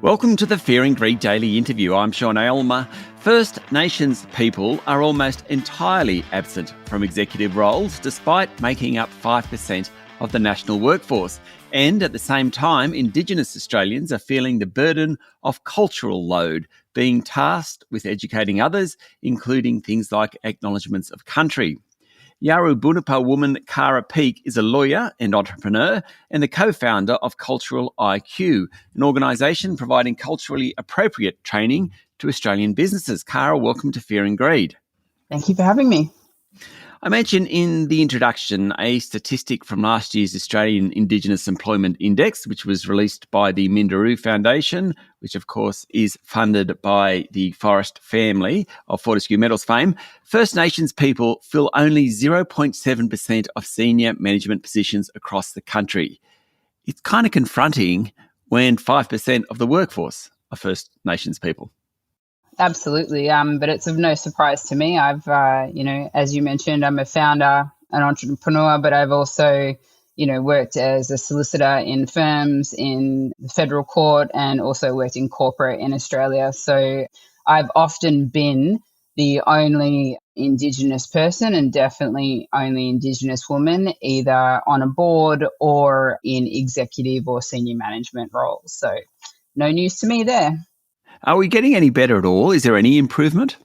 Welcome to the Fear and Greed Daily Interview. I'm Sean Aylmer. First Nations people are almost entirely absent from executive roles, despite making up 5% of the national workforce. And at the same time, Indigenous Australians are feeling the burden of cultural load, being tasked with educating others, including things like Acknowledgements of Country. Yarrabunippa woman Cara Peake is a lawyer and entrepreneur and the co-founder of Cultural IQ, an organisation providing culturally appropriate training to Australian businesses. Cara, welcome to Fear and Greed. Thank you for having me. I mentioned in the introduction a statistic from last year's Australian Indigenous Employment Index, which was released by the Minderoo Foundation, which of course is funded by the Forrest family of Fortescue Metals fame. First Nations people fill only 0.7% of senior management positions across the country. It's kind of confronting when 5% of the workforce are First Nations people. Absolutely. But it's of no surprise to me. I've, as you mentioned, I'm a founder, an entrepreneur, but I've also, worked as a solicitor in firms, in the federal court, and also worked in corporate in Australia. So I've often been the only Indigenous person and definitely only Indigenous woman, either on a board or in executive or senior management roles. So no news to me there. Are we getting any better at all? Is there any improvement?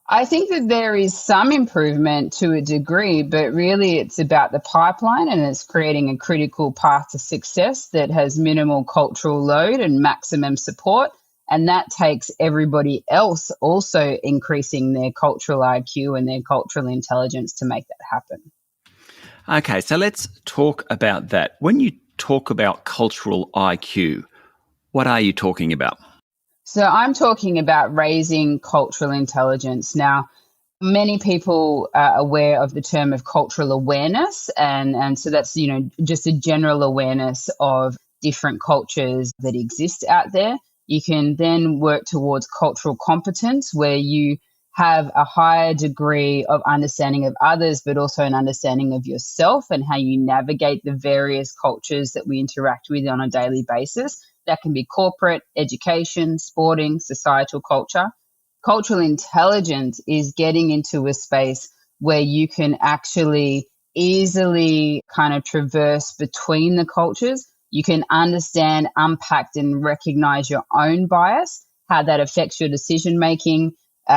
I think that there is some improvement to a degree, but really it's about the pipeline and it's creating a critical path to success that has minimal cultural load and maximum support. And that takes everybody else also increasing their cultural IQ and their cultural intelligence to make that happen. Okay, so let's talk about that. When you talk about cultural IQ, what are you talking about? So I'm talking about raising cultural intelligence. Now, many people are aware of the term of cultural awareness. And so that's, just a general awareness of different cultures that exist out there. You can then work towards cultural competence, where you have a higher degree of understanding of others, but also an understanding of yourself and how you navigate the various cultures that we interact with on a daily basis. That can be corporate, education, sporting, societal culture. Cultural intelligence is getting into a space where you can actually easily kind of traverse between the cultures. You can understand, unpack, and recognize your own bias, how that affects your decision making,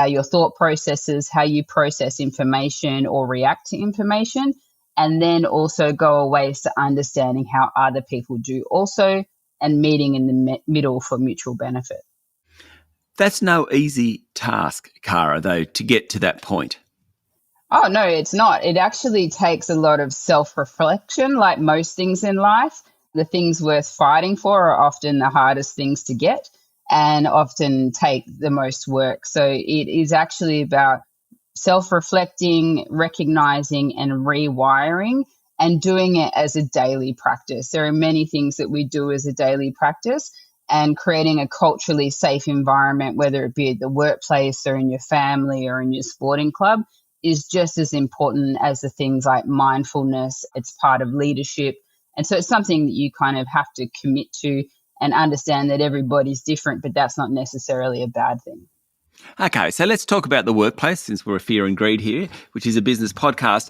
your thought processes, how you process information or react to information, and then also go away to understanding how other people do also, and meeting in the middle for mutual benefit. That's no easy task, Cara, though, to get to that point. Oh, no, it's not. It actually takes a lot of self-reflection, like most things in life. The things worth fighting for are often the hardest things to get and often take the most work. So it is actually about self-reflecting, recognizing, and rewiring, and doing it as a daily practice. There are many things that we do as a daily practice, and creating a culturally safe environment, whether it be at the workplace or in your family or in your sporting club, is just as important as the things like mindfulness. It's part of leadership. And so it's something that you kind of have to commit to and understand that everybody's different, but that's not necessarily a bad thing. Okay, so let's talk about the workplace, since we're a Fear and Greed here, which is a business podcast.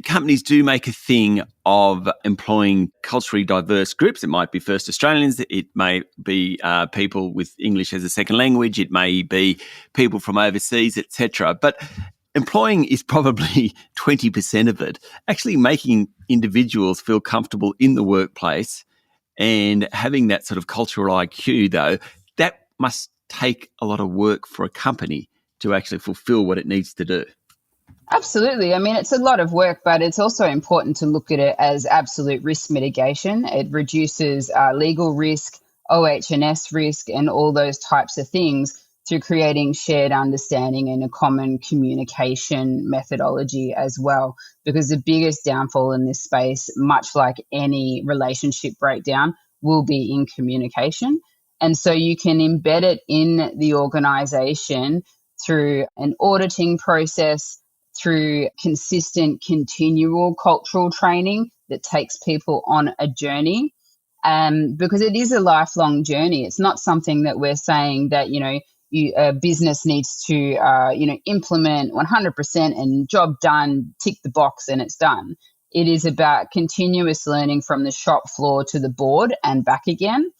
Companies do make a thing of employing culturally diverse groups. It might be First Australians, it may be people with English as a second language, it may be people from overseas, etc. But employing is probably 20% of it. Actually making individuals feel comfortable in the workplace and having that sort of cultural IQ, though, that must take a lot of work for a company to actually fulfill what it needs to do. Absolutely. I mean, it's a lot of work, but it's also important to look at it as absolute risk mitigation. It reduces legal risk, OH&S risk, and all those types of things through creating shared understanding and a common communication methodology as well. Because the biggest downfall in this space, much like any relationship breakdown, will be in communication. And so you can embed it in the organization through an auditing process, through consistent, continual cultural training that takes people on a journey, because it is a lifelong journey. It's not something that we're saying that, a business needs to, implement 100% and job done, tick the box and it's done. It is about continuous learning from the shop floor to the board and back again.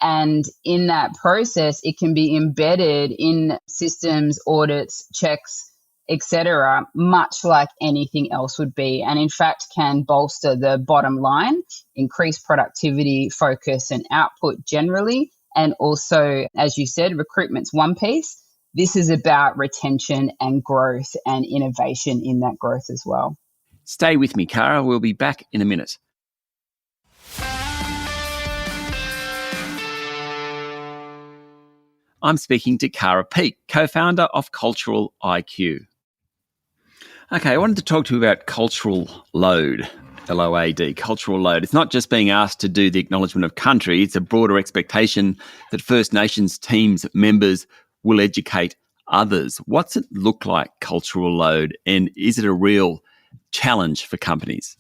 And in that process, it can be embedded in systems, audits, checks, etc., much like anything else would be. And in fact, can bolster the bottom line, increase productivity, focus, and output generally. And also, as you said, recruitment's one piece. This is about retention and growth and innovation in that growth as well. Stay with me, Cara. We'll be back in a minute. I'm speaking to Cara Peake, co-founder of Cultural IQ. Okay, I wanted to talk to you about cultural load, LOAD, cultural load. It's not just being asked to do the Acknowledgement of Country, it's a broader expectation that First Nations teams members will educate others. What's it look like, cultural load, and is it a real challenge for companies?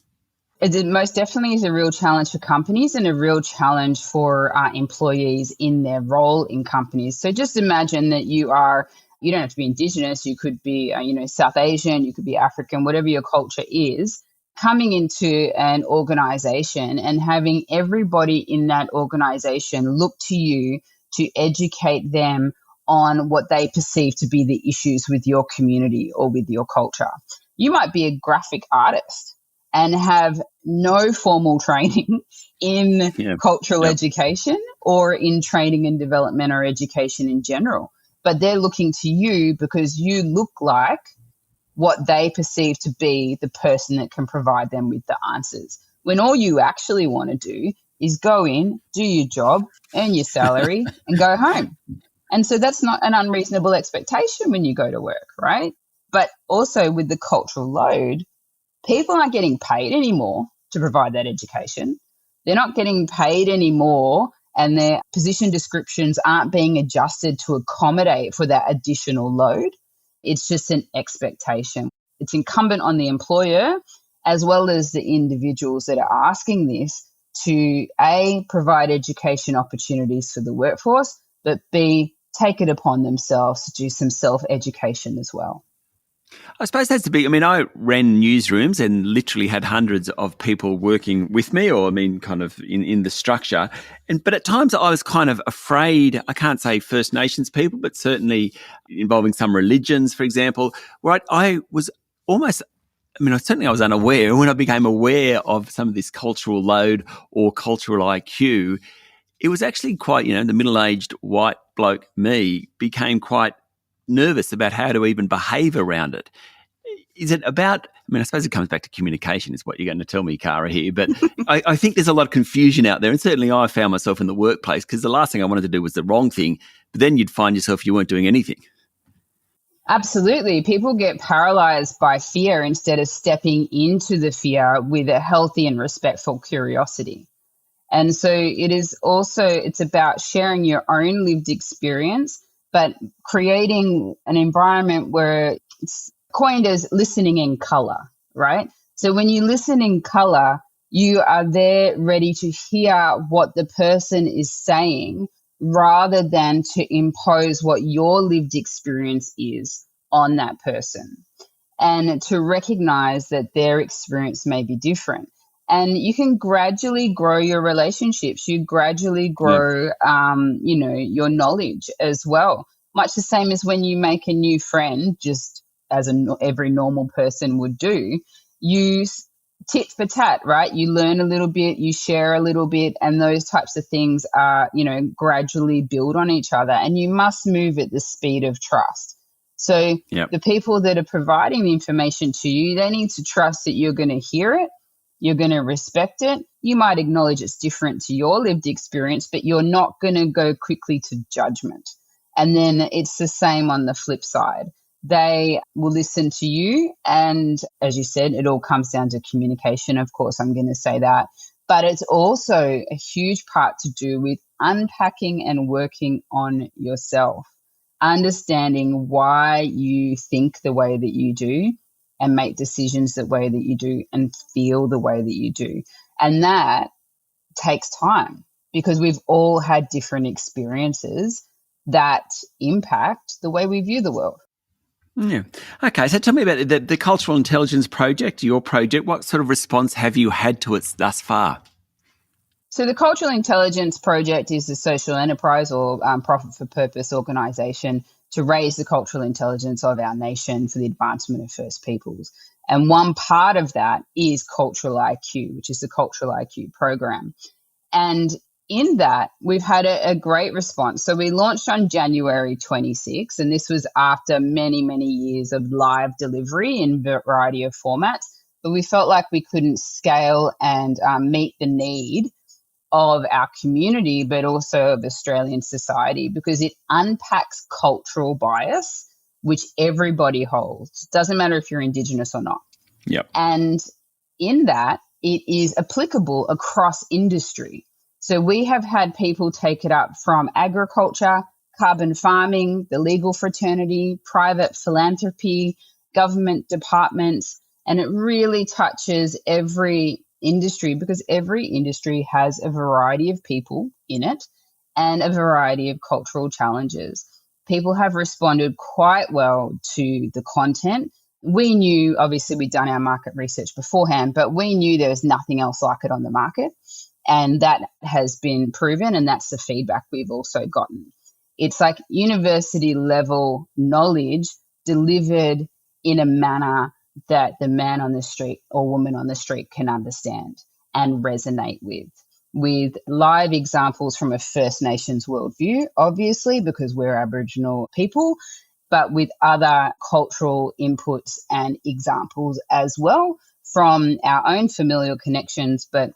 It most definitely is a real challenge for companies and a real challenge for employees in their role in companies. So just imagine that you don't have to be indigenous, you could be, South Asian, you could be African, whatever your culture is, coming into an organization and having everybody in that organization look to you to educate them on what they perceive to be the issues with your community or with your culture. You might be a graphic artist and have no formal training in cultural education or in training and development or education in general. But they're looking to you because you look like what they perceive to be the person that can provide them with the answers. When all you actually want to do is go in, do your job, earn your salary, and go home. And so that's not an unreasonable expectation when you go to work, right? But also with the cultural load, people aren't getting paid anymore to provide that education. They're not getting paid anymore, and their position descriptions aren't being adjusted to accommodate for that additional load. It's just an expectation. It's incumbent on the employer as well as the individuals that are asking this to A, provide education opportunities for the workforce, but B, take it upon themselves to do some self-education as well. I suppose that's the big, I ran newsrooms and literally had hundreds of people working with me or, kind of in the structure. But at times I was kind of afraid, I can't say First Nations people, but certainly involving some religions, for example, where I was almost, I was unaware. When I became aware of some of this cultural load or cultural IQ, it was actually quite, the middle-aged white bloke me became quite nervous about how to even behave around it. Is it about, I suppose it comes back to communication is what you're going to tell me, Cara, here, but I think there's a lot of confusion out there, and certainly I found myself in the workplace because the last thing I wanted to do was the wrong thing, but then you'd find yourself you weren't doing anything. Absolutely. People get paralyzed by fear instead of stepping into the fear with a healthy and respectful curiosity. And so it's about sharing your own lived experience, but creating an environment where it's coined as listening in color, right? So when you listen in color, you are there ready to hear what the person is saying rather than to impose what your lived experience is on that person, and to recognize that their experience may be different. And you can gradually grow your relationships. You gradually grow, your knowledge as well. Much the same as when you make a new friend, just as every normal person would do, you tit for tat, right? You learn a little bit, you share a little bit, and those types of things are, gradually build on each other. And you must move at the speed of trust. So the people that are providing the information to you, they need to trust that you're going to hear it. You're going to respect it. You might acknowledge it's different to your lived experience, but you're not going to go quickly to judgment. And then it's the same on the flip side. They will listen to you. And as you said, it all comes down to communication. Of course, I'm going to say that. But it's also a huge part to do with unpacking and working on yourself, understanding why you think the way that you do, and make decisions the way that you do and feel the way that you do. And that takes time because we've all had different experiences that impact the way we view the world. Yeah. Okay, so tell me about the Cultural Intelligence Project, your project. What sort of response have you had to it thus far? So the Cultural Intelligence Project is a social enterprise or profit-for-purpose organisation to raise the cultural intelligence of our nation for the advancement of First Peoples. And one part of that is Cultural IQ, which is the Cultural IQ program. And in that, we've had a great response. So we launched on January 26, and this was after many, many years of live delivery in a variety of formats. But we felt like we couldn't scale and meet the need of our community, but also of Australian society, because it unpacks cultural bias, which everybody holds. It doesn't matter if you're Indigenous or not. Yep. And in that, it is applicable across industry. So we have had people take it up from agriculture, carbon farming, the legal fraternity, private philanthropy, government departments, and it really touches every industry because every industry has a variety of people in it and a variety of cultural challenges. People have responded quite well to the content. We knew, obviously, we'd done our market research beforehand, but we knew there was nothing else like it on the market. And that has been proven, and that's the feedback we've also gotten. It's like university level knowledge delivered in a manner that the man on the street or woman on the street can understand and resonate with live examples from a First Nations worldview, obviously, because we're Aboriginal people, but with other cultural inputs and examples as well from our own familial connections, but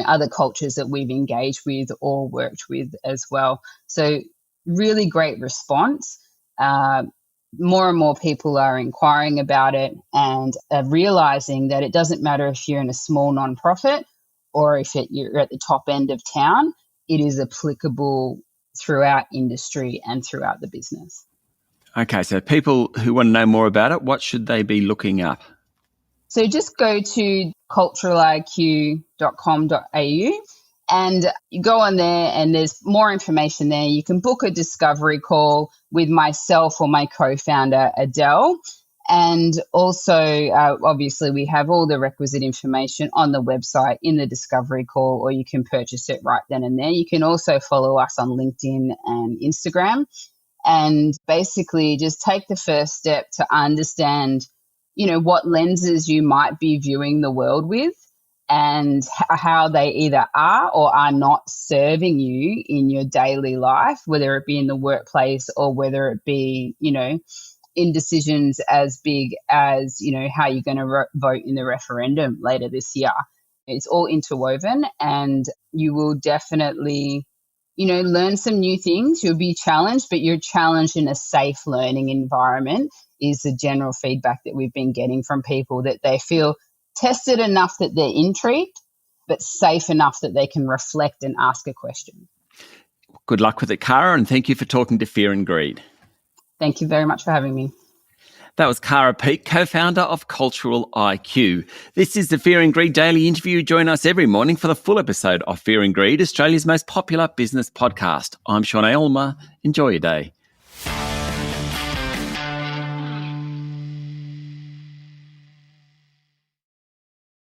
other cultures that we've engaged with or worked with as well. So really great response. More and more people are inquiring about it and are realizing that it doesn't matter if you're in a small nonprofit or if you're at the top end of town, it is applicable throughout industry and throughout the business. Okay, so people who want to know more about it, what should they be looking up? So just go to culturaliq.com.au and you go on there and there's more information there. You can book a discovery call with myself or my co-founder, Adele. And also, obviously, we have all the requisite information on the website in the discovery call, or you can purchase it right then and there. You can also follow us on LinkedIn and Instagram and basically just take the first step to understand what lenses you might be viewing the world with and how they either are or are not serving you in your daily life, whether it be in the workplace or whether it be, in decisions as big as, how you're going to vote in the referendum later this year. It's all interwoven and you will definitely learn some new things. You'll be challenged, but you're challenged in a safe learning environment is the general feedback that we've been getting from people, that they feel tested enough that they're intrigued, but safe enough that they can reflect and ask a question. Good luck with it, Cara, and thank you for talking to Fear and Greed. Thank you very much for having me. That was Cara Peake, co-founder of Cultural IQ. This is the Fear and Greed Daily Interview. Join us every morning for the full episode of Fear and Greed, Australia's most popular business podcast. I'm Sean Aylmer. Enjoy your day.